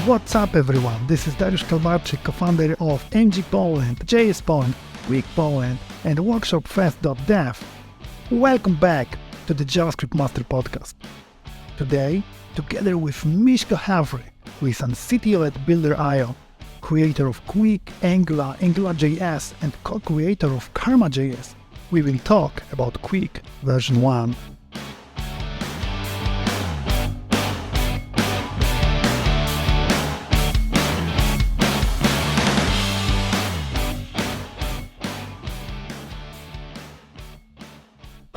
What's up everyone, this is Dariusz Kalmarczyk, co-founder of MG Poland, JS Poland, Qwik Poland, and WorkshopFest.dev. Welcome back to the JavaScript Master Podcast. Today, together with Miško Hevery, who is an CTO at Builder.io, creator of Qwik, Angular, AngularJS, and co-creator of Karma.js, we will talk about Qwik version 1.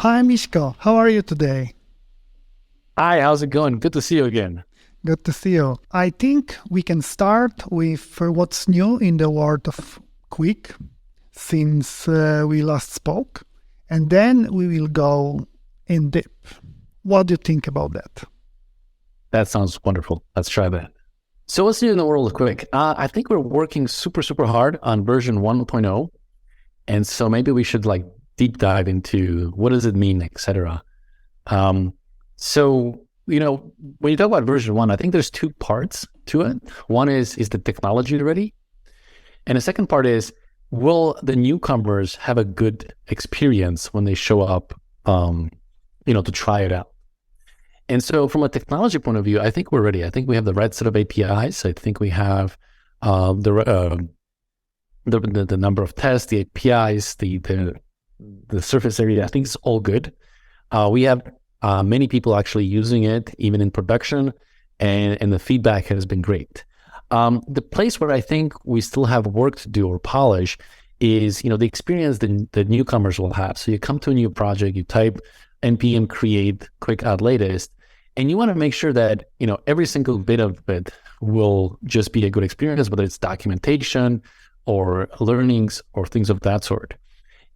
Hi Miško, how are you today? Hi, how's it going? Good to see you again. Good to see you. I think we can start with what's new in the world of Qwik since we last spoke, and then we will go in deep. What do you think about that? That sounds wonderful. Let's try that. So what's new in the world of Qwik? I think we're working super hard on version 1.0, and so maybe we should deep dive into what does it mean, etc. So, when you talk about version 1, I think there's two parts to it. One is the technology ready? And the second part is, will the newcomers have a good experience when they show up, to try it out? And so from a technology point of view, I think we're ready. I think we have the right set of APIs. I think we have the number of tests, the APIs, the surface area. I think it's all good. We have many people actually using it, even in production, and the feedback has been great. The place where I think we still have work to do or polish is, the experience the newcomers will have. So you come to a new project, you type npm create quick add latest, and you want to make sure that, every single bit of it will just be a good experience, whether it's documentation or learnings or things of that sort.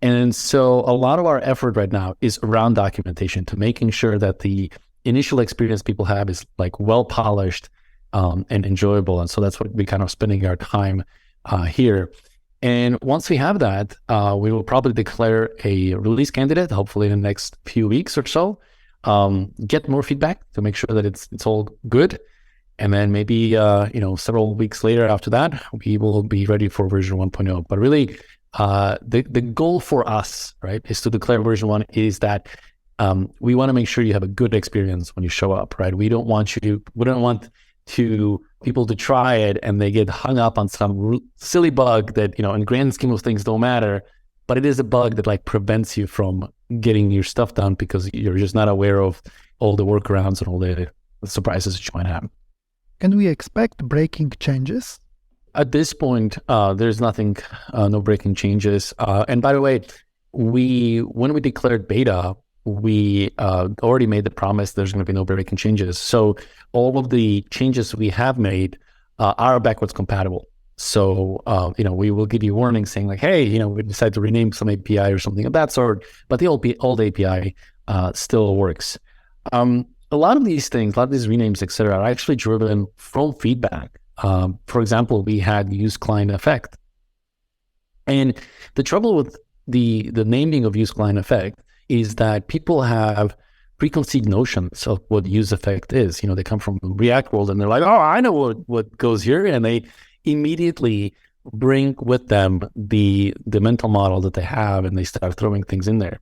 And so a lot of our effort right now is around documentation, to making sure that the initial experience people have is well polished and enjoyable. And so that's what we kind of spending our time here. And once we have that, we will probably declare a release candidate, hopefully in the next few weeks or so, get more feedback to make sure that it's all good. And then maybe, several weeks later after that, we will be ready for version 1.0. But really, the goal for us, right, is to declare version 1 is that we want to make sure you have a good experience when you show up, right? We don't want people to try it and they get hung up on some silly bug that, in grand scheme of things don't matter, but it is a bug that prevents you from getting your stuff done because you're just not aware of all the workarounds and all the surprises that you might have. Can we expect breaking changes? At this point, there's nothing, no breaking changes. And by the way, when we declared beta, we already made the promise there's going to be no breaking changes. So all of the changes we have made are backwards compatible. So, we will give you warnings saying hey, we decided to rename some API or something of that sort, but the old API still works. A lot of these things, a lot of these renames, etc., are actually driven from feedback. For example, we had use client effect. And the trouble with the naming of use client effect is that people have preconceived notions of what use effect is. They come from the React world and they're like, oh, I know what goes here. And they immediately bring with them the mental model that they have and they start throwing things in there.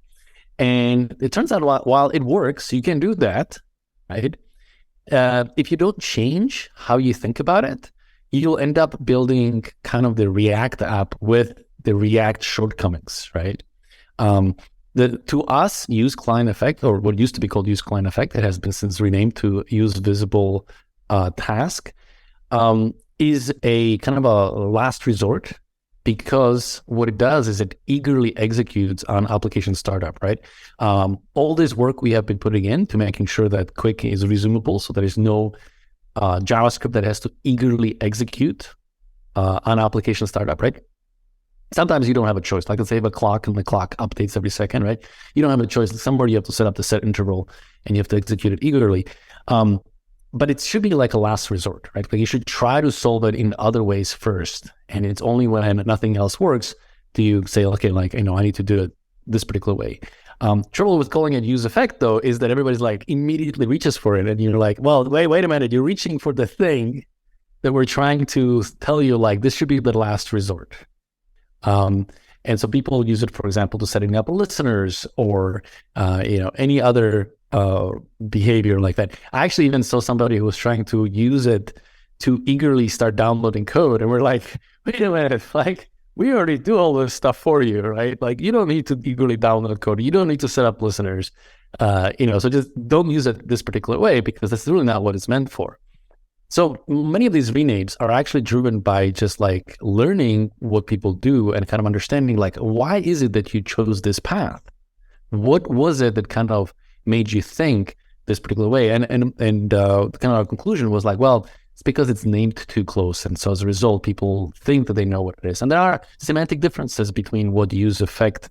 And it turns out while it works, you can do that, right? If you don't change how you think about it, you'll end up building kind of the React app with the React shortcomings, right? To us, use client effect, or what used to be called use client effect, it has been since renamed to use visible task, is a kind of a last resort, because what it does is it eagerly executes on application startup, right? All this work we have been putting in to making sure that Qwik is resumable, so there is no JavaScript that has to eagerly execute on application startup, right? Sometimes you don't have a choice. Let's say you have a clock and the clock updates every second, right? You don't have a choice. Somewhere you have to set up the set interval and you have to execute it eagerly. But it should be like a last resort, right? You should try to solve it in other ways first. And it's only when nothing else works do you say, okay, I need to do it this particular way. Trouble with calling it use effect, though, is that everybody's immediately reaches for it. And you're well, wait a minute. You're reaching for the thing that we're trying to tell you like this should be the last resort. And so people use it, for example, to setting up listeners or any other behavior like that. I actually even saw somebody who was trying to use it to eagerly start downloading code, and we're like, wait a minute, like we already do all this stuff for you, right? Like you don't need to eagerly download code. You don't need to set up listeners. So just don't use it this particular way because that's really not what it's meant for. So many of these renames are actually driven by just like learning what people do and kind of understanding like, why is it that you chose this path? What was it that kind of made you think this particular way? And kind of our conclusion was like, well, it's because it's named too close. And so as a result, people think that they know what it is. And there are semantic differences between what use effect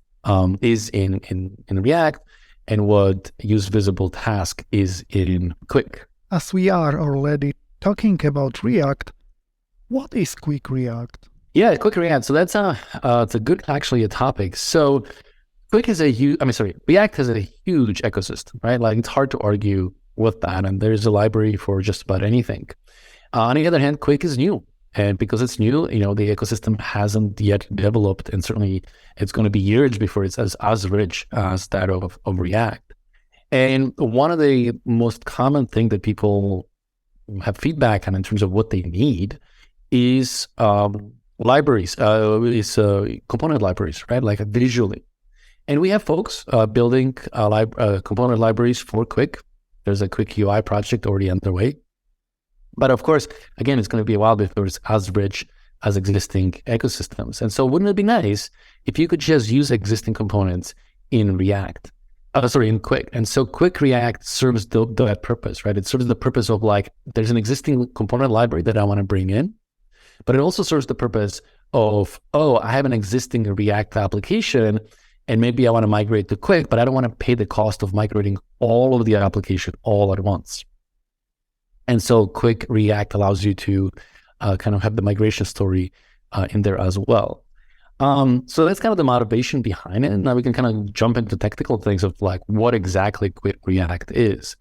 is in React and what use visible task is in Qwik. As we are already talking about React, what is Qwik React? Yeah, Qwik React. So that's it's a good, actually, a topic. So Qwik is React has a huge ecosystem, right? Like it's hard to argue with that. And there's a library for just about anything. On the other hand, Qwik is new. And because it's new, the ecosystem hasn't yet developed. And certainly it's going to be years before it's as rich as that of React. And one of the most common thing that people have feedback on in terms of what they need is libraries, component libraries, right? Like visually. And we have folks building component libraries for Qwik. There's a Qwik UI project already underway. But of course, again, it's going to be a while before it's as rich as existing ecosystems. And so wouldn't it be nice if you could just use existing components in React? In Qwik. And so Qwik React serves that purpose, right? It serves the purpose of like, there's an existing component library that I want to bring in, but it also serves the purpose of, I have an existing React application and maybe I want to migrate to Qwik, but I don't want to pay the cost of migrating all of the application all at once. And so Qwik React allows you to kind of have the migration story in there as well. So that's kind of the motivation behind it. And now we can kind of jump into technical things of like what exactly Qwik React is.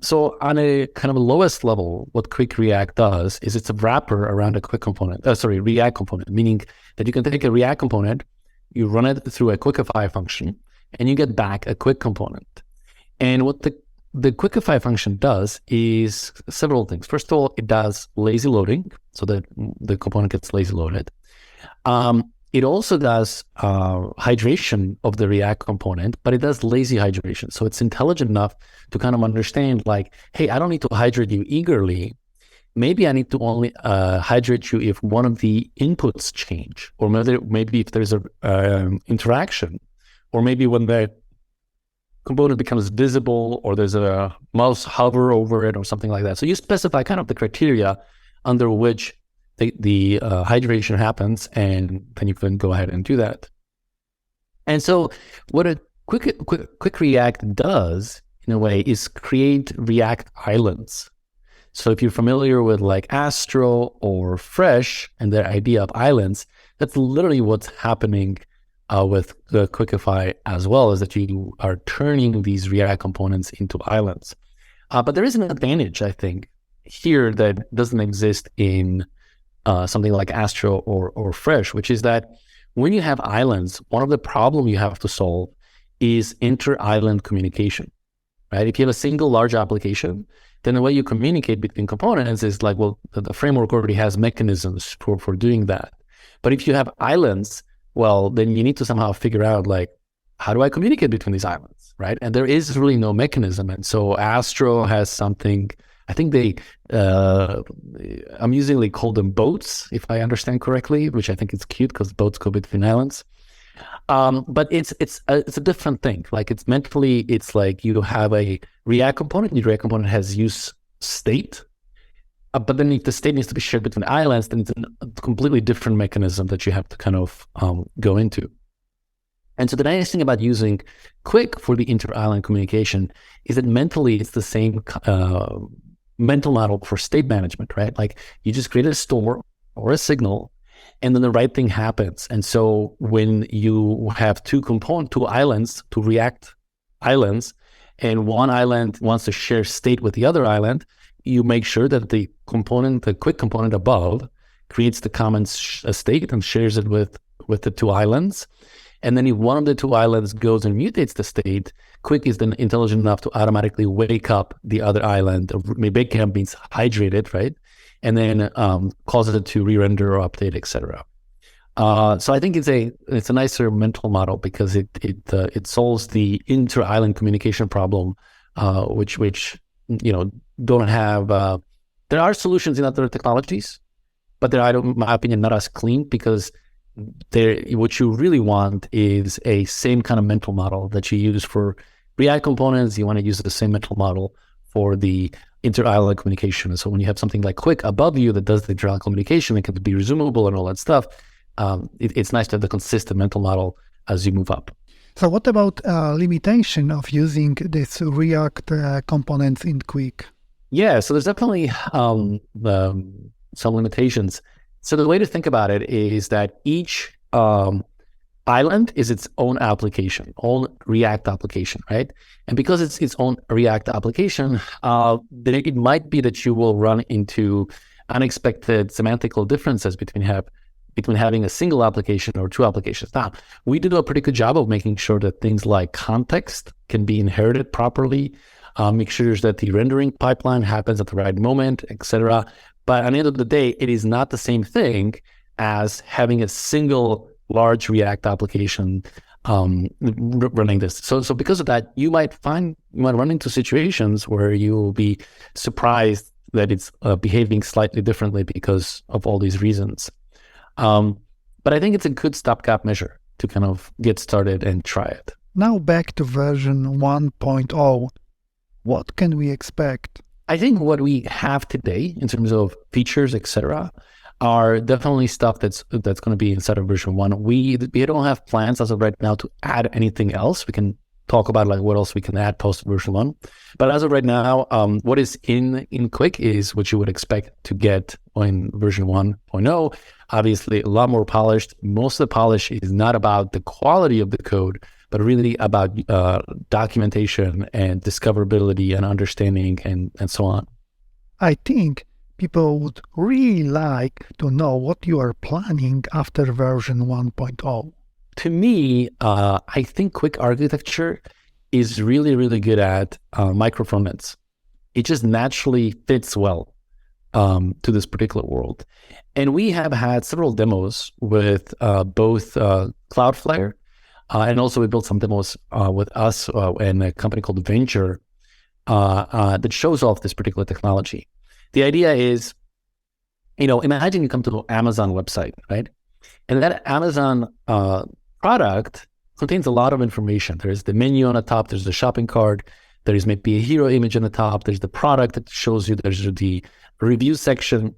So on a kind of lowest level, what Qwik React does is it's a wrapper around a React component, meaning that you can take a React component, you run it through a Qwikify function, and you get back a Qwik component. And what the Qwikify function does is several things. First of all, it does lazy loading, so that the component gets lazy loaded. It also does hydration of the React component, but it does lazy hydration. So it's intelligent enough to kind of understand like, hey, I don't need to hydrate you eagerly. Maybe I need to only hydrate you if one of the inputs change, or maybe if there's a interaction, or maybe when the component becomes visible or there's a mouse hover over it or something like that. So you specify kind of the criteria under which the hydration happens, and then you can go ahead and do that. And so what a Qwik React does in a way is create React islands. So if you're familiar with like Astro or Fresh and their idea of islands, that's literally what's happening with the Qwikify as well, is that you are turning these React components into islands. But there is an advantage, I think, here that doesn't exist in something like Astro or Fresh, which is that when you have islands, one of the problems you have to solve is inter-island communication, right? If you have a single large application, then the way you communicate between components is like, well, the framework already has mechanisms for doing that. But if you have islands, well, then you need to somehow figure out like, how do I communicate between these islands, right? And there is really no mechanism. And so Astro has something, I think they amusingly call them boats, if I understand correctly, which I think is cute because boats go between islands. But it's a different thing. Like it's like you have a React component. The React component has use state, but then if the state needs to be shared between islands, then it's a completely different mechanism that you have to kind of go into. And so the nice thing about using Qwik for the inter-island communication is that mentally it's the same mental model for state management, right? Like you just create a store or a signal, and then the right thing happens. And so when you have two islands, two React islands, and one island wants to share state with the other island, you make sure that the Qwik component above creates the common state and shares it with the two islands. And then if one of the two islands goes and mutates the state, Qwik is then intelligent enough to automatically wake up the other island. Wake up means hydrated, right? And then causes it to re-render or update, etc. So I think it's a nicer mental model because it solves the inter-island communication problem, which don't have. There are solutions in other technologies, but they're, in my opinion, not as clean because what you really want is a same kind of mental model that you use for React components. You want to use the same mental model for the inter-island communication. So when you have something like Qwik above you that does the inter-island communication, it can be resumable and all that stuff. It's nice to have the consistent mental model as you move up. So what about limitation of using this React components in Qwik? Yeah, so there's definitely some limitations. So the way to think about it is that each island is its own application, own React application, right? And because it's its own React application, then it might be that you will run into unexpected semantical differences between having a single application or two applications. Now, we do a pretty good job of making sure that things like context can be inherited properly, make sure that the rendering pipeline happens at the right moment, etc. But at the end of the day, it is not the same thing as having a single large React application running this. So because of that, you might run into situations where you will be surprised that it's behaving slightly differently because of all these reasons. But I think it's a good stopgap measure to kind of get started and try it. Now back to version 1.0. What can we expect? I think what we have today in terms of features, etc., are definitely stuff that's going to be inside of version 1. We don't have plans as of right now to add anything else. We can talk about like what else we can add post version 1. But as of right now, what is in Qwik is what you would expect to get in version 1.0. Obviously, a lot more polished. Most of the polish is not about the quality of the code, but really about documentation and discoverability and understanding and so on. I think people would really like to know what you are planning after version 1.0. To me, I think Qwik architecture is really, really good at micro-frontends. It just naturally fits well to this particular world. And we have had several demos with both Cloudflare, and also we built some demos with us and a company called Venture that shows off this particular technology. The idea is, imagine you come to the Amazon website, right? And that Amazon product contains a lot of information. There's the menu on the top, there's the shopping cart, there is maybe a hero image on the top, there's the product that shows you, there's the review section.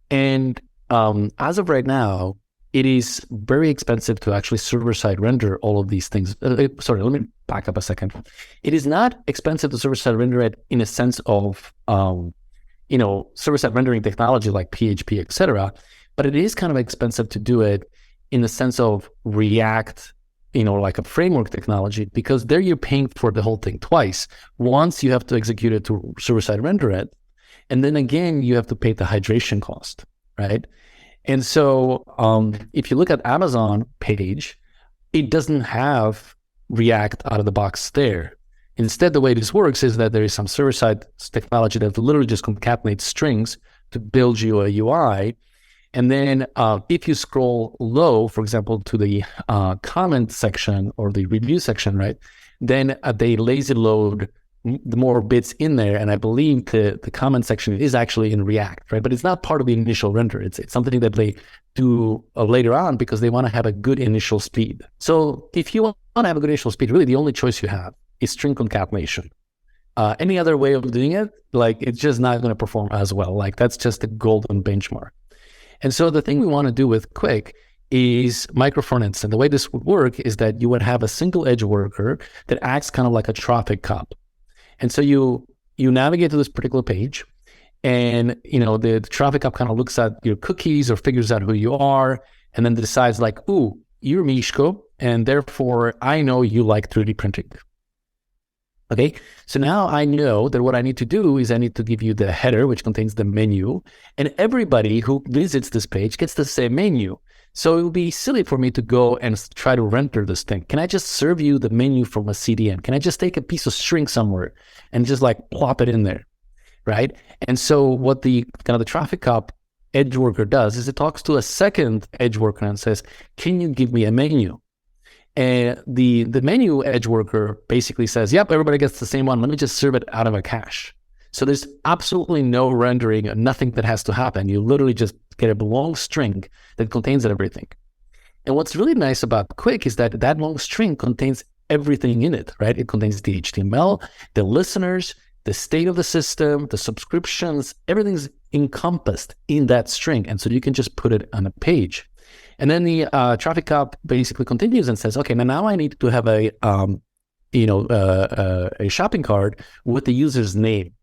And as of right now, it is very expensive to actually server-side render all of these things. Sorry, let me back up a second. It is not expensive to server-side render it in a sense of, server-side rendering technology like PHP, etc. But it is kind of expensive to do it in the sense of React, like a framework technology, because there you're paying for the whole thing twice. Once you have to execute it to server-side render it, and then again, you have to pay the hydration cost, right? And so if you look at Amazon page, it doesn't have React out of the box there. Instead, the way this works is that there is some server-side technology that literally just concatenates strings to build you a UI. And then if you scroll low, for example, to the comment section or the review section, right, then they lazy load the more bits in there. And I believe the comment section is actually in React, right? But it's not part of the initial render. It's something that they do later on because they want to have a good initial speed. So if you want to have a good initial speed, really the only choice you have is string concatenation. Any other way of doing it, it's just not going to perform as well. That's just the golden benchmark. And so the thing we want to do with Qwik is micro-frontends. And the way this would work is that you would have a single edge worker that acts kind of like a traffic cop. And so you navigate to this particular page, and the traffic cop kind of looks at your cookies or figures out who you are, and then decides ooh, you're Miško, and therefore I know you like 3D printing. Okay, so now I know that what I need to do is I need to give you the header, which contains the menu, and everybody who visits this page gets the same menu. So it would be silly for me to go and try to render this thing. Can I just serve you the menu from a CDN? Can I just take a piece of string somewhere and just like plop it in there, right? And so what the kind of the traffic cop edge worker does is it talks to a second edge worker and says, can you give me a menu? And the menu edge worker basically says, yep, everybody gets the same one. Let me just serve it out of a cache. So there's absolutely no rendering, nothing that has to happen. You literally just get a long string that contains everything. And what's really nice about Qwik is that that long string contains everything in it, right? It contains the HTML, the listeners, the state of the system, the subscriptions, everything's encompassed in that string. And so you can just put it on a page. And then the traffic cop basically continues and says, okay, now I need to have a shopping cart with the user's name.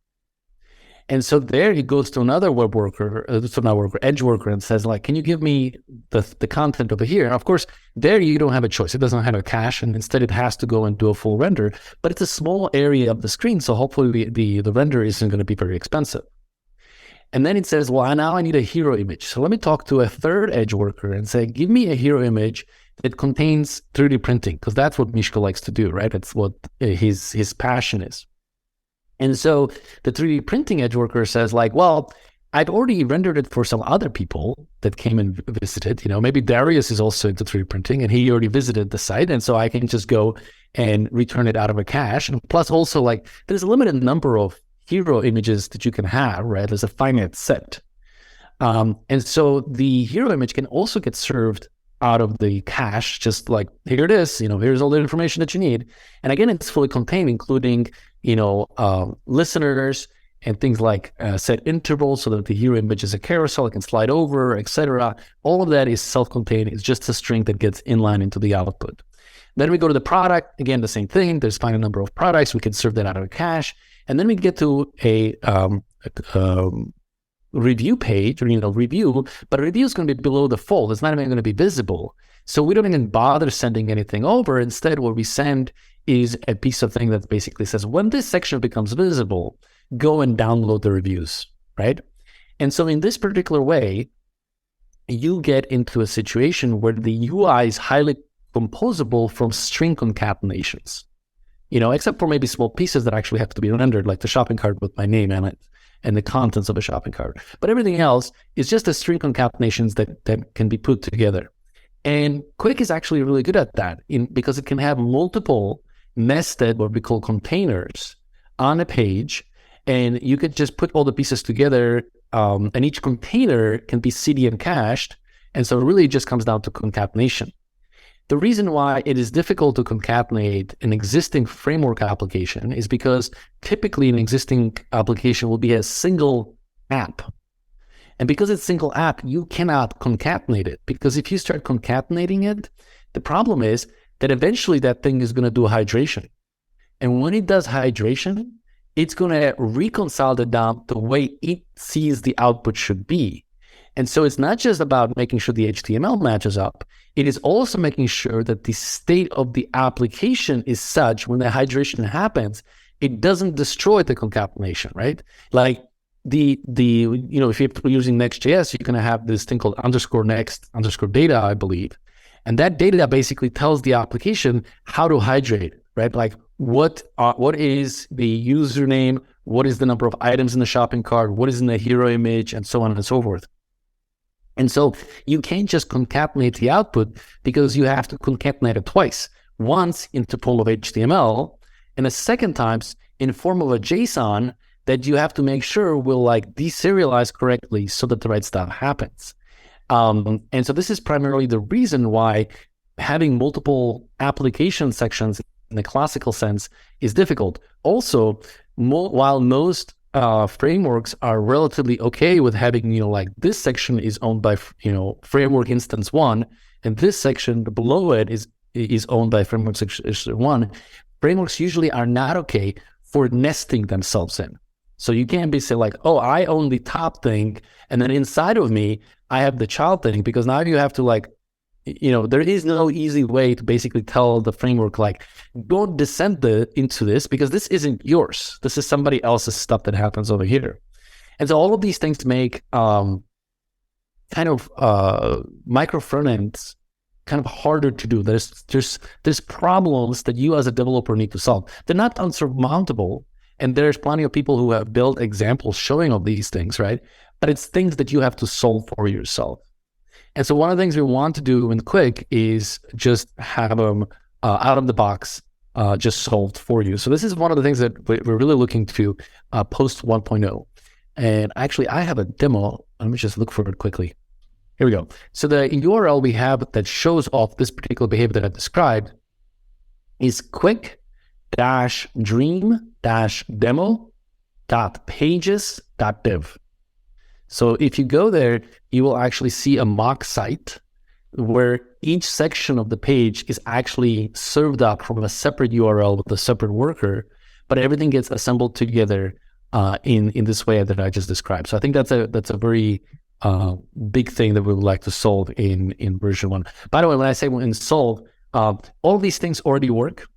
And so there he goes to another web worker, edge worker, and says, like, can you give me the content over here? And of course, there you don't have a choice. It doesn't have a cache, and instead it has to go and do a full render. But it's a small area of the screen, so hopefully the render isn't going to be very expensive. And then it says, well, now I need a hero image. So let me talk to a third edge worker and say, give me a hero image that contains 3D printing, because that's what Miško likes to do, right? It's what his passion is. And so the 3D printing edge worker says, like, well, I'd already rendered it for some other people that came and visited. Maybe Darius is also into 3D printing and he already visited the site. And so I can just go and return it out of a cache. And plus also, like, there's a limited number of hero images that you can have, right? There's a finite set. And so the hero image can also get served out of the cache, just like, here it is, here's all the information that you need. And again, it's fully contained, including, listeners and things like set intervals so that the hero image is a carousel, it can slide over, etc. All of that is self-contained. It's just a string that gets inline into the output. Then we go to the product. Again, the same thing. There's finite number of products. We can serve that out of a cache. And then we get to a review page, or review, but review is going to be below the fold. It's not even going to be visible. So we don't even bother sending anything over. Instead, what we send is a piece of thing that basically says, when this section becomes visible, go and download the reviews, right? And so in this particular way, you get into a situation where the UI is highly composable from string concatenations. Except for maybe small pieces that actually have to be rendered, like the shopping cart with my name in it and the contents of a shopping cart. But everything else is just a string concatenations that can be put together. And Qwik is actually really good at that because it can have multiple nested, what we call containers, on a page, and you can just put all the pieces together, and each container can be CDN cached. And so it really just comes down to concatenation. The reason why it is difficult to concatenate an existing framework application is because typically an existing application will be a single app. And because it's single app, you cannot concatenate it, because if you start concatenating it, the problem is that eventually that thing is going to do hydration. And when it does hydration, it's going to reconcile the DOM the way it sees the output should be. And so it's not just about making sure the HTML matches up. It is also making sure that the state of the application is such when the hydration happens, it doesn't destroy the concatenation, right? Like if you're using Next.js, you're going to have this thing called _next_data, I believe. And that data basically tells the application how to hydrate, right? Like what is the username, what is the number of items in the shopping cart, what is in the hero image, and so on and so forth. And so you can't just concatenate the output, because you have to concatenate it twice. Once in tuple of HTML, and a second time in form of a JSON that you have to make sure will like deserialize correctly so that the right stuff happens. And so this is primarily the reason why having multiple application sections in the classical sense is difficult. Also, while most frameworks are relatively okay with having, like this section is owned by, framework instance 1, and this section below it is owned by framework section 1. Frameworks usually are not okay for nesting themselves in. So you can't be say like, oh, I own the top thing, and then inside of me, I have the child thing, because now you have to like, there is no easy way to basically tell the framework, like, don't descend into this because this isn't yours. This is somebody else's stuff that happens over here. And so all of these things make micro frontends kind of harder to do. There's problems that you as a developer need to solve. They're not unsurmountable, and there's plenty of people who have built examples showing of these things, right? But it's things that you have to solve for yourself. And so one of the things we want to do in Qwik is just have them out of the box, just solved for you. So this is one of the things that we're really looking to post 1.0. And actually, I have a demo. Let me just look for it quickly. Here we go. So the URL we have that shows off this particular behavior that I described is qwik-dream-demo.pages.dev. So if you go there, you will actually see a mock site where each section of the page is actually served up from a separate URL with a separate worker, but everything gets assembled together in this way that I just described. So I think that's a very big thing that we would like to solve in version 1. By the way, when I say in solve, all these things already work.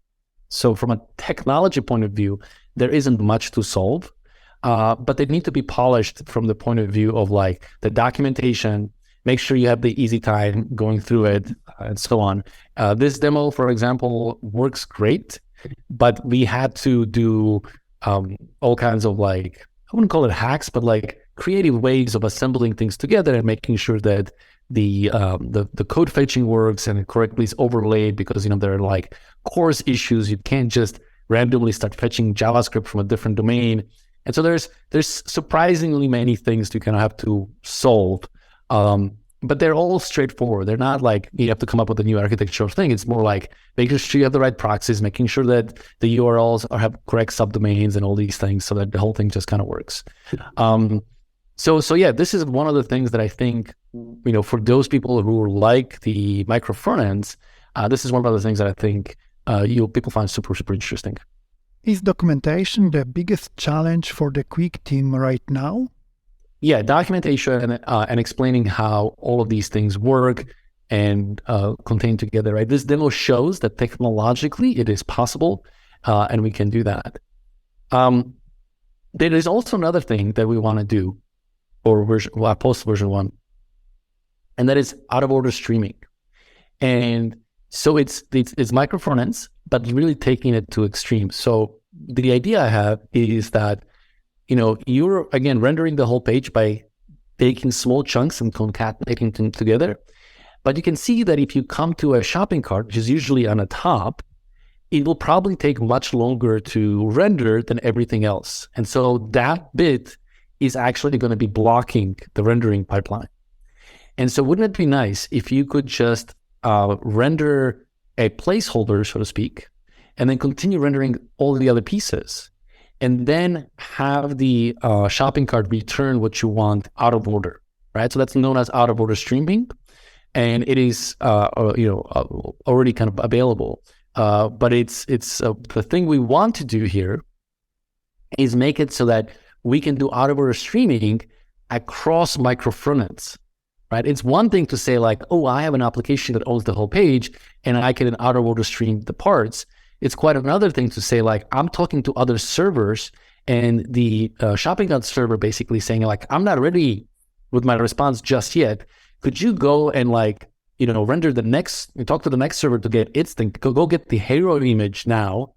So from a technology point of view, there isn't much to solve. But they need to be polished from the point of view of like the documentation, make sure you have the easy time going through it, and so on. This demo, for example, works great, but we had to do all kinds of like, I wouldn't call it hacks, but like creative ways of assembling things together and making sure that the code fetching works and it correctly is overlaid, because there are like course issues. You can't just randomly start fetching JavaScript from a different domain. And so there's surprisingly many things you kind of have to solve, but they're all straightforward. They're not like you have to come up with a new architectural thing. It's more like making sure you have the right proxies, making sure that the URLs have correct subdomains and all these things, so that the whole thing just kind of works. So yeah, this is one of the things that I think, for those people who like the micro frontends, this is one of the things that I think people find super, super interesting. Is documentation the biggest challenge for the Qwik team right now? Yeah, documentation and explaining how all of these things work and contain together, right? This demo shows that technologically it is possible, and we can do that. There is also another thing that we want to do, or post version 1, and that is out-of-order streaming. And so it's micro frontends, but really taking it to extreme. So the idea I have is that, you're, again, rendering the whole page by taking small chunks and concatenating them together. But you can see that if you come to a shopping cart, which is usually on the top, it will probably take much longer to render than everything else. And so that bit is actually going to be blocking the rendering pipeline. And so wouldn't it be nice if you could just render a placeholder, so to speak, and then continue rendering all the other pieces, and then have the shopping cart return what you want out of order, right? So that's known as out of order streaming, and it is already kind of available. But it's the thing we want to do here is make it so that we can do out of order streaming across micro frontends. Right? It's one thing to say like, oh, I have an application that owns the whole page and I can out of order stream the parts. It's quite another thing to say like, I'm talking to other servers, and the shopping cart server basically saying like, I'm not ready with my response just yet. Could you go and render talk to the next server to get its thing, go get the hero image now,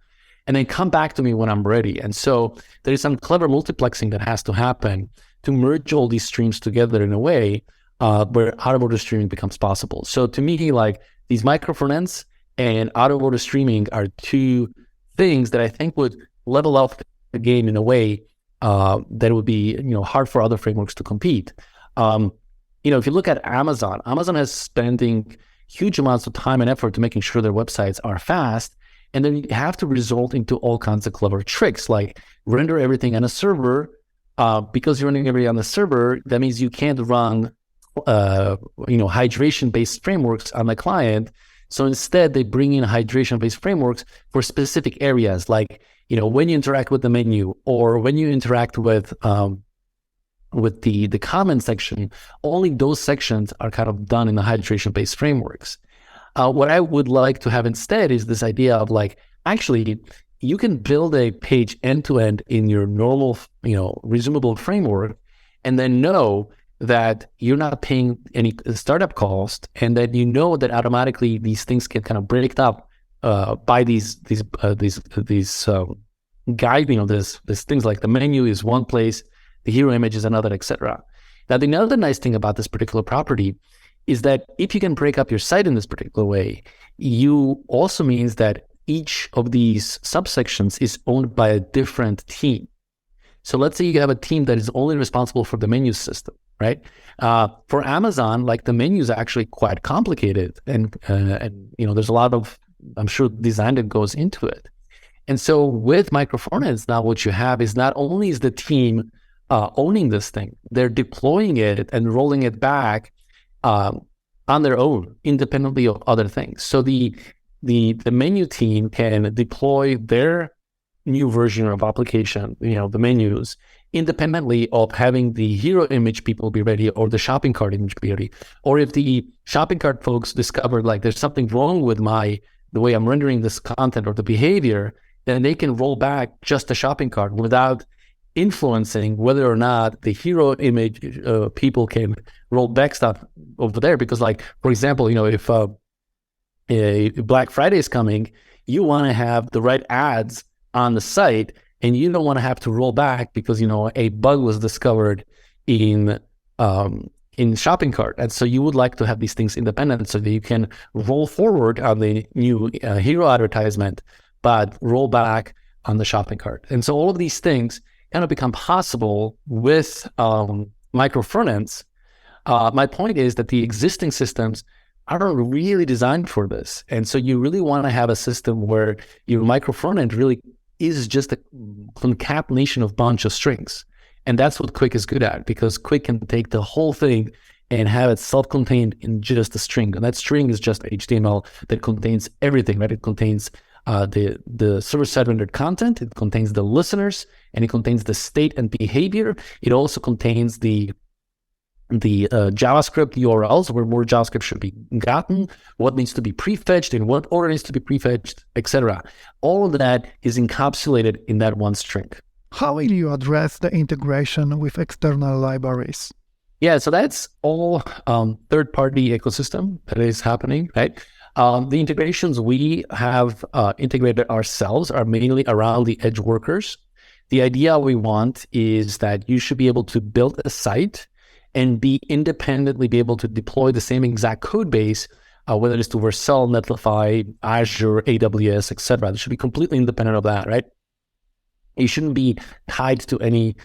and then come back to me when I'm ready. And so there is some clever multiplexing that has to happen to merge all these streams together in a way where out-of-order streaming becomes possible. So to me, like these micro frontends and out-of-order streaming are two things that I think would level up the game in a way that would be hard for other frameworks to compete. If you look at Amazon has spending huge amounts of time and effort to making sure their websites are fast, and then you have to resort into all kinds of clever tricks like render everything on a server. Because you're running everything on the server, that means you can't run hydration-based frameworks on the client. So instead, they bring in hydration-based frameworks for specific areas, like when you interact with the menu, or when you interact with with the comment section, only those sections are kind of done in the hydration-based frameworks. What I would like to have instead is this idea of like, actually, you can build a page end-to-end in your normal, resumable framework, and then know that you're not paying any startup cost, and that you know that automatically these things get kind of break up by these guide, these things like the menu is one place, the hero image is another, etc. Now, the other nice thing about this particular property is that if you can break up your site in this particular way, you also means that each of these subsections is owned by a different team. So let's say you have a team that is only responsible for the menu system, right? For Amazon, like the menu is actually quite complicated, and there's a lot of, I'm sure, design that goes into it. And so with Micro-frontends, now what you have is not only is the team owning this thing, they're deploying it and rolling it back on their own, independently of other things. So the menu team can deploy their new version of application, the menus, independently of having the hero image people be ready or the shopping cart image be ready. Or if the shopping cart folks discover like there's something wrong with the way I'm rendering this content or the behavior, then they can roll back just the shopping cart without influencing whether or not the hero image people can roll back stuff over there. Because, like, for example, if Black Friday is coming, you want to have the right ads on the site, and you don't want to have to roll back because a bug was discovered in shopping cart, and so you would like to have these things independent so that you can roll forward on the new hero advertisement, but roll back on the shopping cart. And so all of these things kind of become possible with Micro-frontends. My point is that the existing systems aren't really designed for this. And so you really want to have a system where your Micro-frontend really is just a concatenation of bunch of strings. And that's what Qwik is good at, because Qwik can take the whole thing and have it self-contained in just a string. And that string is just HTML that contains everything, right? It contains the server-side rendered content, it contains the listeners, and it contains the state and behavior. It also contains the JavaScript URLs, where more JavaScript should be gotten, what needs to be prefetched, in what order needs to be prefetched, etc. All of that is encapsulated in that one string. How will you address the integration with external libraries? Yeah, so that's all third-party ecosystem that is happening, right? The integrations we have integrated ourselves are mainly around the edge workers. The idea we want is that you should be able to build a site and be independently be able to deploy the same exact code base, whether it's to Vercel, Netlify, Azure, AWS, etc. It should be completely independent of that, right? You shouldn't be tied to any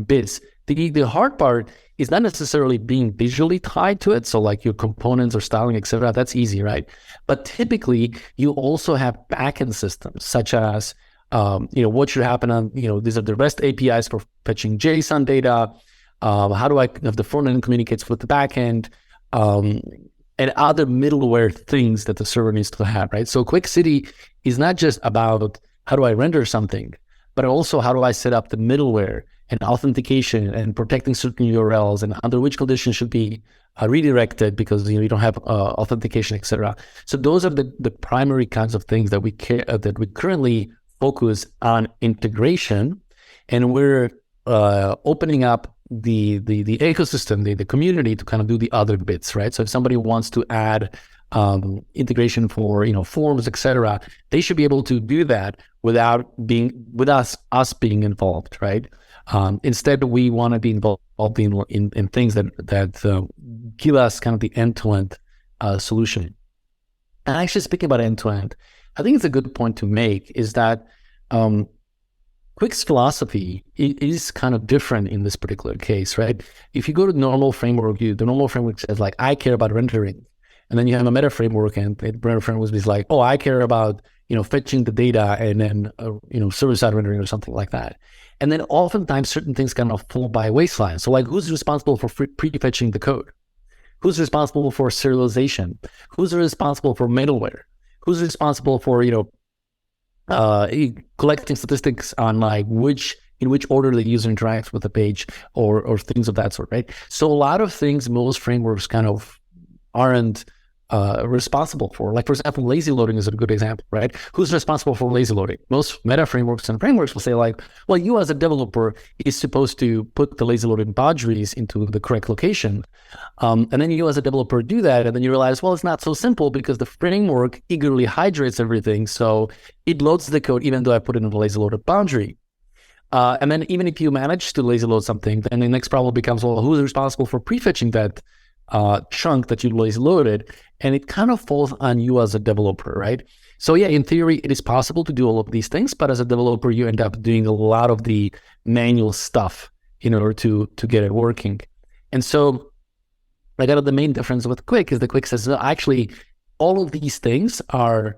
bits. The hard part is not necessarily being visually tied to it. So like your components or styling, etc. That's easy, right? But typically you also have backend systems such as, what should happen on, these are the REST APIs for fetching JSON data. How do if the front end communicates with the back end, and other middleware things that the server needs to have, right? So Qwik City is not just about how do I render something, but also how do I set up the middleware and authentication and protecting certain URLs and under which conditions should be redirected because you don't have authentication, etc. So those are the primary kinds of things that we currently focus on integration, and we're opening up the ecosystem, the community to kind of do the other bits, right? So if somebody wants to add integration for forms, etc., they should be able to do that without us being involved, right? Instead, we want to be involved in things that give us kind of the end-to-end solution. And actually, speaking about end-to-end, I think it's a good point to make is that Qwik's philosophy is kind of different in this particular case, right? If you go to the normal framework, the normal framework says like, I care about rendering. And then you have a meta framework, and the meta framework is like, oh, I care about, fetching the data and then, server-side rendering or something like that. And then oftentimes certain things kind of fall by wayside. So like, who's responsible for prefetching the code? Who's responsible for serialization? Who's responsible for middleware? Who's responsible for, collecting statistics on like which in which order the user interacts with the page or things of that sort, right? So a lot of things most frameworks kind of aren't responsible for. Like, for example, lazy loading is a good example, right? Who's responsible for lazy loading? Most meta frameworks and frameworks will say like, well, you as a developer is supposed to put the lazy loading boundaries into the correct location. And then you as a developer do that, and then you realize, well, it's not so simple because the framework eagerly hydrates everything. So it loads the code even though I put it in the lazy loaded boundary. And then even if you manage to lazy load something, then the next problem becomes, well, who's responsible for prefetching that chunk that you lazy loaded? And it kind of falls on you as a developer, right? So yeah, in theory, it is possible to do all of these things, but as a developer, you end up doing a lot of the manual stuff in order to get it working. And so like, the main difference with Qwik is the Qwik says, no, actually, all of these things are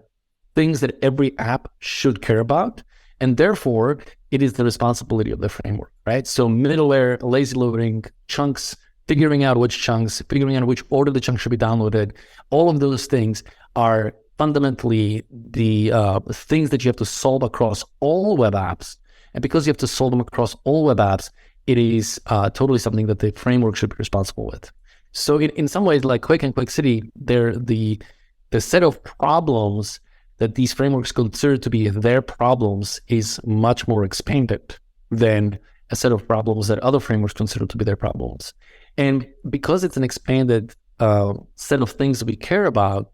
things that every app should care about. And therefore, it is the responsibility of the framework, right? So middleware, lazy loading, chunks, figuring out which chunks, figuring out which order the chunks should be downloaded, all of those things are fundamentally the things that you have to solve across all web apps. And because you have to solve them across all web apps, it is totally something that the framework should be responsible with. So in some ways, like Qwik and Qwik City, they're the set of problems that these frameworks consider to be their problems is much more expanded than a set of problems that other frameworks consider to be their problems. And because it's an expanded set of things that we care about,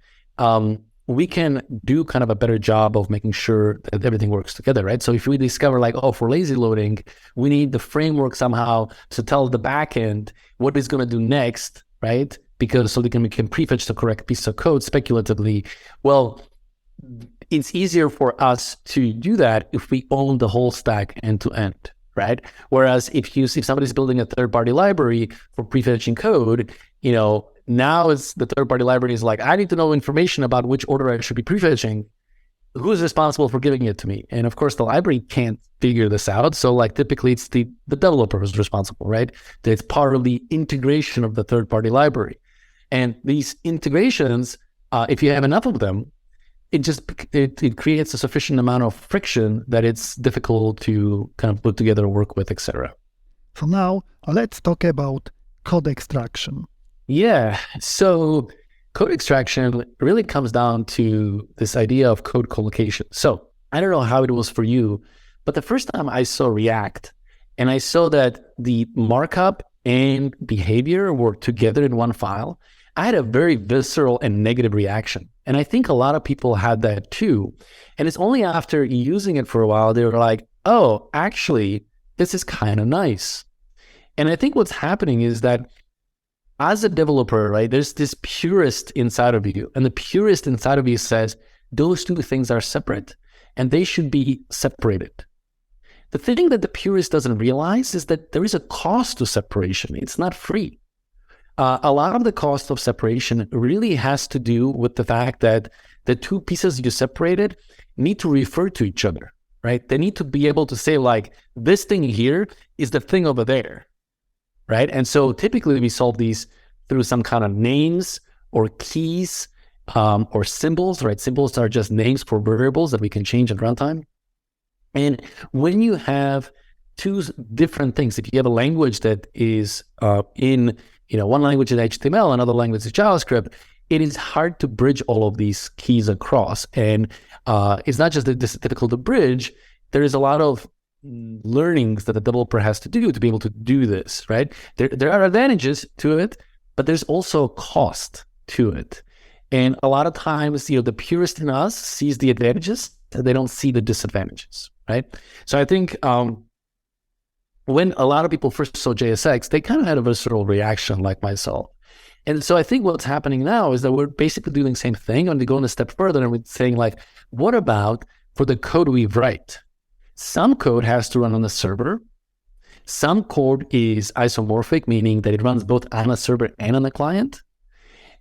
we can do kind of a better job of making sure that everything works together, right? So if we discover like, oh, for lazy loading, we need the framework somehow to tell the backend what it's going to do next, right? Because so we can prefetch the correct piece of code speculatively. Well, it's easier for us to do that if we own the whole stack end to end, right? Whereas if somebody's building a third-party library for prefetching code, now it's the third-party library is like, I need to know information about which order I should be prefetching. Who's responsible for giving it to me? And of course, the library can't figure this out. So like typically it's the developer who's responsible, right? It's part of the integration of the third-party library. And these integrations, if you have enough of them, it creates a sufficient amount of friction that it's difficult to kind of put together, work with, etc. So now let's talk about code extraction. Yeah. So code extraction really comes down to this idea of code collocation. So I don't know how it was for you, but the first time I saw React and I saw that the markup and behavior were together in one file, I had a very visceral and negative reaction. And I think a lot of people had that too. And it's only after using it for a while, they were like, oh, actually, this is kind of nice. And I think what's happening is that as a developer, right, there's this purist inside of you. And the purist inside of you says, those two things are separate and they should be separated. The thing that the purist doesn't realize is that there is a cost to separation. It's not free. A lot of the cost of separation really has to do with the fact that the two pieces you separated need to refer to each other, right? They need to be able to say like, this thing here is the thing over there, right? And so typically we solve these through some kind of names or keys or symbols, right? Symbols are just names for variables that we can change at runtime. And when you have two different things, if you have a language that is in one language is HTML, another language is JavaScript, it is hard to bridge all of these keys across. And it's not just that this is difficult to bridge, there is a lot of learnings that the developer has to do to be able to do this, right? There are advantages to it, but there's also cost to it. And a lot of times, the purist in us sees the advantages, and they don't see the disadvantages, right? So I think when a lot of people first saw JSX, they kind of had a visceral reaction like myself. And so I think what's happening now is that we're basically doing the same thing, and we're going a step further and we're saying like, what about for the code we write? Some code has to run on the server. Some code is isomorphic, meaning that it runs both on a server and on a client.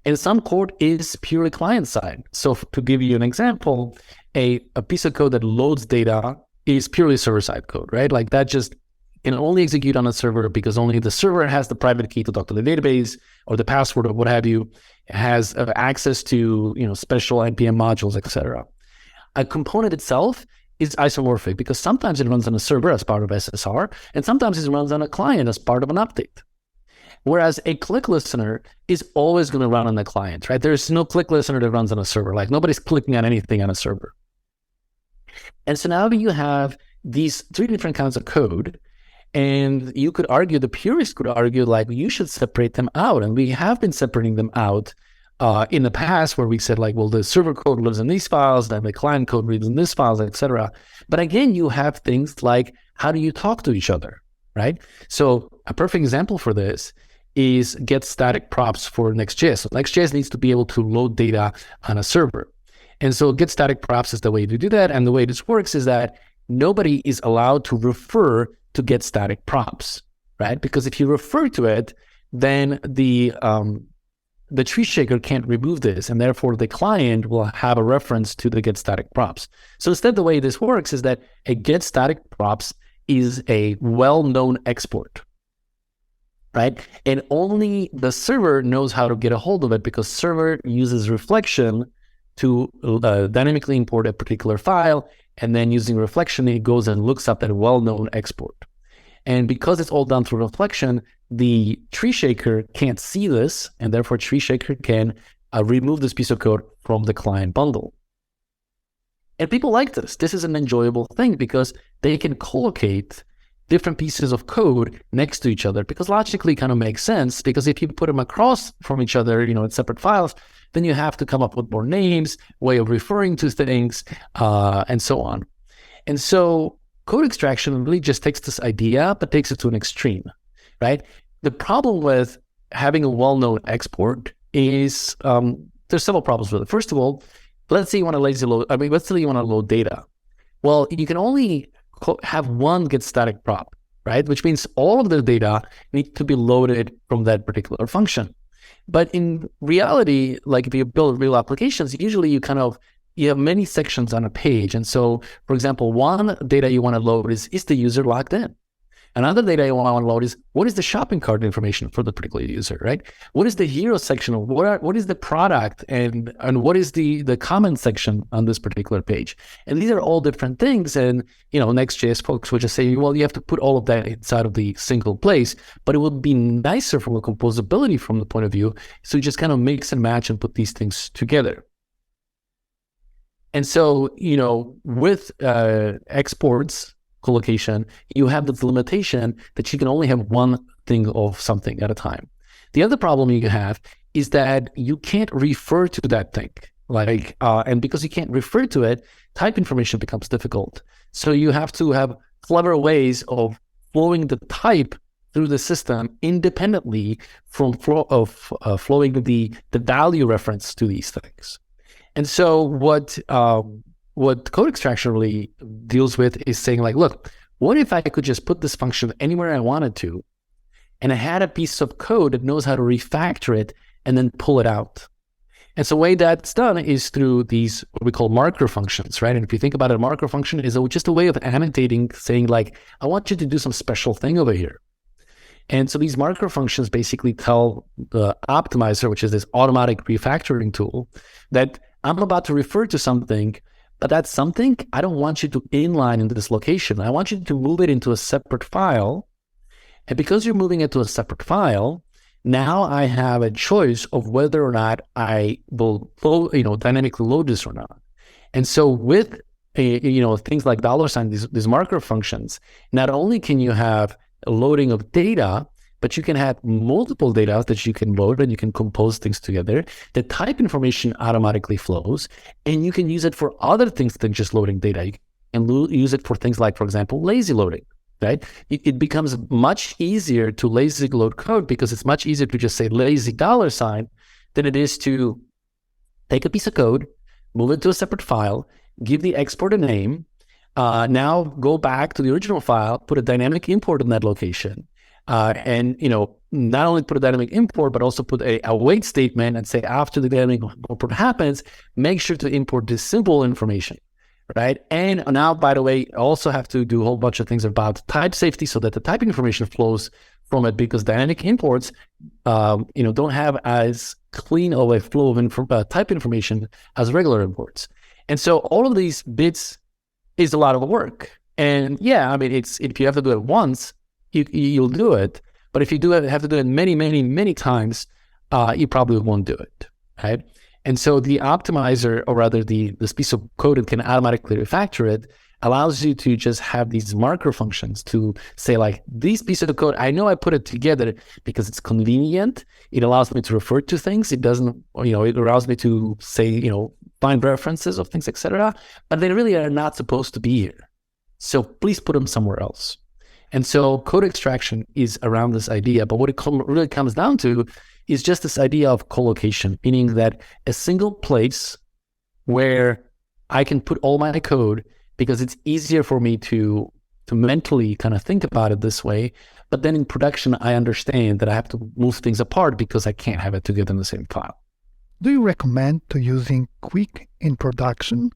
And some code is purely client side. So to give you an example, a piece of code that loads data is purely server side code, right? Like that just can only execute on a server because only the server has the private key to talk to the database or the password or what have you, has access to special NPM modules, etc. A component itself is isomorphic because sometimes it runs on a server as part of SSR, and sometimes it runs on a client as part of an update. Whereas a click listener is always going to run on the client, right? There's no click listener that runs on a server. Like nobody's clicking on anything on a server. And so now you have these three different kinds of code. And you could argue, the purists could argue, like, you should separate them out. And we have been separating them out in the past, where we said, like, well, the server code lives in these files, then the client code lives in these files, etc. But again, you have things like, how do you talk to each other, right? So a perfect example for this is get static props for Next.js. So Next.js needs to be able to load data on a server. And so get static props is the way to do that. And the way this works is that nobody is allowed to refer to get static props, right? Because if you refer to it, then the tree shaker can't remove this, and therefore the client will have a reference to the get static props. So instead, the way this works is that a get static props is a well-known export, right? And only the server knows how to get a hold of it, because server uses reflection to dynamically import a particular file, and then using reflection, it goes and looks up that well-known export. And because it's all done through reflection, the tree shaker can't see this, and therefore tree shaker can remove this piece of code from the client bundle. And people like this. This is an enjoyable thing because they can collocate different pieces of code next to each other, because logically it kind of makes sense, because if you put them across from each other, in separate files, then you have to come up with more names, way of referring to things, and so on. And so code extraction really just takes this idea, but takes it to an extreme, right? The problem with having a well-known export is there's several problems with it. First of all, let's say you want to let's say you want to load data. Well, you can only have one get static prop, right? Which means all of the data need to be loaded from that particular function. But in reality, like if you build real applications, usually you have many sections on a page. And so, for example, one data you want to load is the user logged in? Another data you want to load is, what is the shopping cart information for the particular user, right? What is the hero section? What is the product? And what is the comment section on this particular page? And these are all different things. And, Next.js folks would just say, well, you have to put all of that inside of the single place, but it would be nicer from a composability from the point of view. So you just kind of mix and match and put these things together. And so, with exports, collocation, you have this limitation that you can only have one thing of something at a time. The other problem you have is that you can't refer to that thing. And because you can't refer to it, type information becomes difficult. So you have to have clever ways of flowing the type through the system independently from flowing the value reference to these things. And so what code extraction really deals with is saying, like, look, what if I could just put this function anywhere I wanted to, and I had a piece of code that knows how to refactor it and then pull it out? And so the way that's done is through these, what we call marker functions, right? And if you think about it, a marker function is just a way of annotating, saying, like, I want you to do some special thing over here. And so these marker functions basically tell the optimizer, which is this automatic refactoring tool, that I'm about to refer to something, but that something, I don't want you to inline into this location. I want you to move it into a separate file. And because you're moving it to a separate file, now I have a choice of whether or not I will dynamically load this or not. And so with things like $, these marker functions, not only can you have a loading of data, but you can have multiple data that you can load and you can compose things together. The type information automatically flows, and you can use it for other things than just loading data. You can use it for things like, for example, lazy loading, right? It becomes much easier to lazy load code because it's much easier to just say lazy $, than it is to take a piece of code, move it to a separate file, give the export a name, now go back to the original file, put a dynamic import in that location, and not only put a dynamic import, but also put a await statement and say, after the dynamic import happens, make sure to import this simple information, right? And now, by the way, also have to do a whole bunch of things about type safety so that the type information flows from it, because dynamic imports, don't have as clean of a flow of type information as regular imports. And so all of these bits is a lot of work. And yeah, I mean, it's if you have to do it once, you'll do it. But if you have to do it many, many, many times, you probably won't do it, right? And so the optimizer, or rather this piece of code that can automatically refactor it, allows you to just have these marker functions to say, like, this piece of code, I know I put it together because it's convenient. It allows me to refer to things. It doesn't, it allows me to say, find references of things, etc. But they really are not supposed to be here. So please put them somewhere else. And so code extraction is around this idea. But what it really comes down to is just this idea of collocation, meaning that a single place where I can put all my code, because it's easier for me to mentally kind of think about it this way. But then in production, I understand that I have to move things apart because I can't have it together in the same file. Do you recommend to using Qwik in production,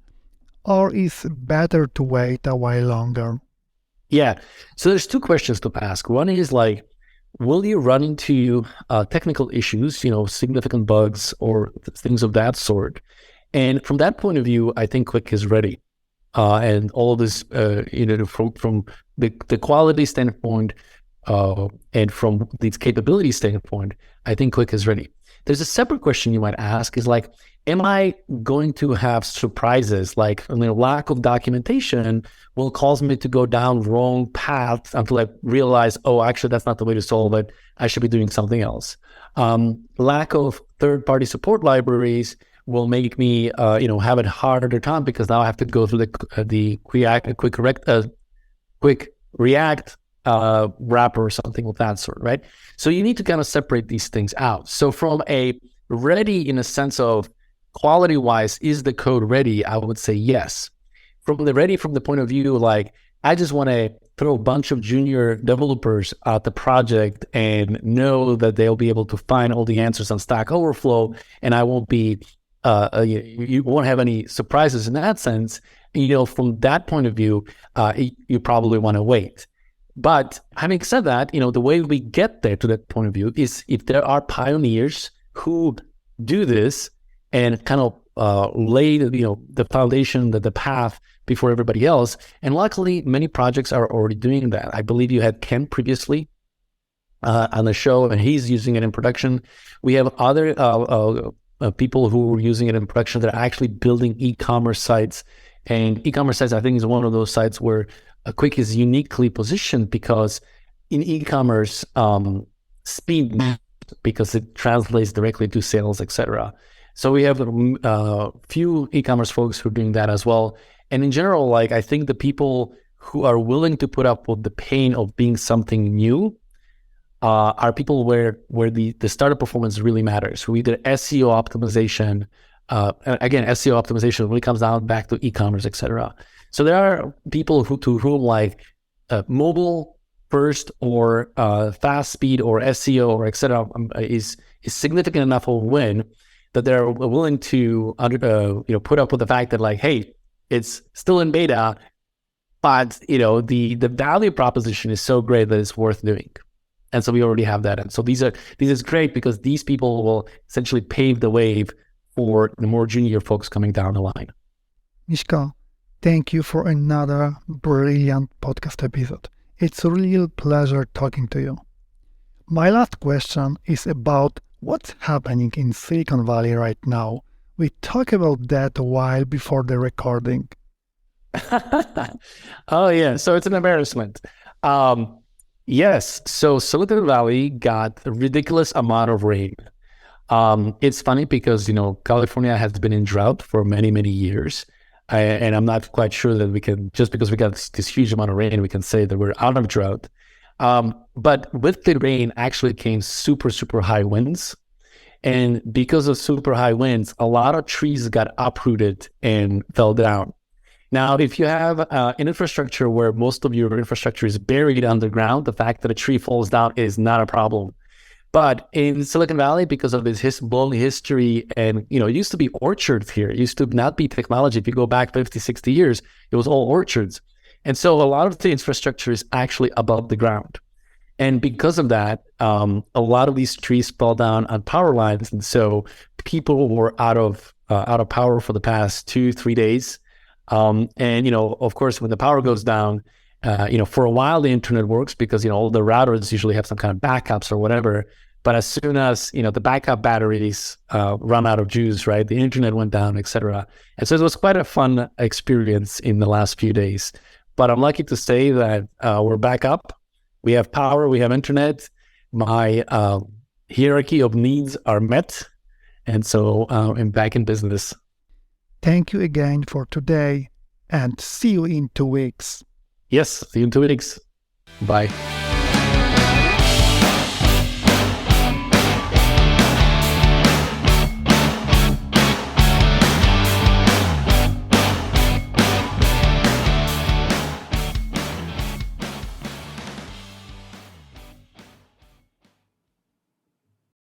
or is it better to wait a while longer? Yeah, so there's two questions to ask. One is like, will you run into technical issues, significant bugs or things of that sort? And from that point of view, I think Qwik is ready. And all of this, from the quality standpoint and from the capability standpoint, I think Qwik is ready. There's a separate question you might ask is like, am I going to have surprises? Like, lack of documentation will cause me to go down wrong paths until I realize, oh, actually, that's not the way to solve it. I should be doing something else. Lack of third-party support libraries will make me, have a harder time because now I have to go through the Qwik React wrapper or something of that sort, right? So you need to kind of separate these things out. So from a ready in a sense of quality-wise, is the code ready? I would say yes. From the point of view, like, I just want to throw a bunch of junior developers at the project and know that they'll be able to find all the answers on Stack Overflow, and I won't be you won't have any surprises in that sense. From that point of view, you probably want to wait. But having said that, the way we get there to that point of view is if there are pioneers who do this and kind of lay the foundation, the path before everybody else. And luckily, many projects are already doing that. I believe you had Ken previously on the show, and he's using it in production. We have other people who are using it in production that are actually building e-commerce sites. And e-commerce sites, I think, is one of those sites where Qwik is uniquely positioned because in e-commerce, speed matters because it translates directly to sales, etc. So we have a few e-commerce folks who are doing that as well. And in general, like, I think the people who are willing to put up with the pain of being something new are people where the startup performance really matters. So either SEO optimization, again, SEO optimization really comes down back to e-commerce, etc. So there are people to whom like mobile first or fast speed or SEO or etc. is significant enough of a win that they're willing to put up with the fact that, like, hey, it's still in beta, but the value proposition is so great that it's worth doing. And so we already have that. And so these is great because these people will essentially pave the way for the more junior folks coming down the line. Miško, thank you for another brilliant podcast episode. It's a real pleasure talking to you. My last question is about what's happening in Silicon Valley right now. We talked about that a while before the recording. Oh, yeah. So it's an embarrassment. Yes. So Silicon Valley got a ridiculous amount of rain. It's funny because, California has been in drought for many, many years. And I'm not quite sure that we can, just because we got this huge amount of rain, we can say that we're out of drought. But with the rain actually came super, super high winds. And because of super high winds, a lot of trees got uprooted and fell down. Now, if you have an infrastructure where most of your infrastructure is buried underground, the fact that a tree falls down is not a problem. But in Silicon Valley, because of its long history, and it used to be orchards here. It used to not be technology. If you go back 50, 60 years, it was all orchards. And so a lot of the infrastructure is actually above the ground. And because of that, a lot of these trees fell down on power lines. And so people were out of power for the past 2-3 days. And, of course, when the power goes down, for a while, the internet works because, all the routers usually have some kind of backups or whatever. But as soon as, the backup batteries run out of juice, right, the internet went down, etc. And so it was quite a fun experience in the last few days. But I'm lucky to say that we're back up. We have power, we have internet. My hierarchy of needs are met. And so I'm back in business. Thank you again for today, and see you in 2 weeks. Yes, see you in 2 weeks. Bye.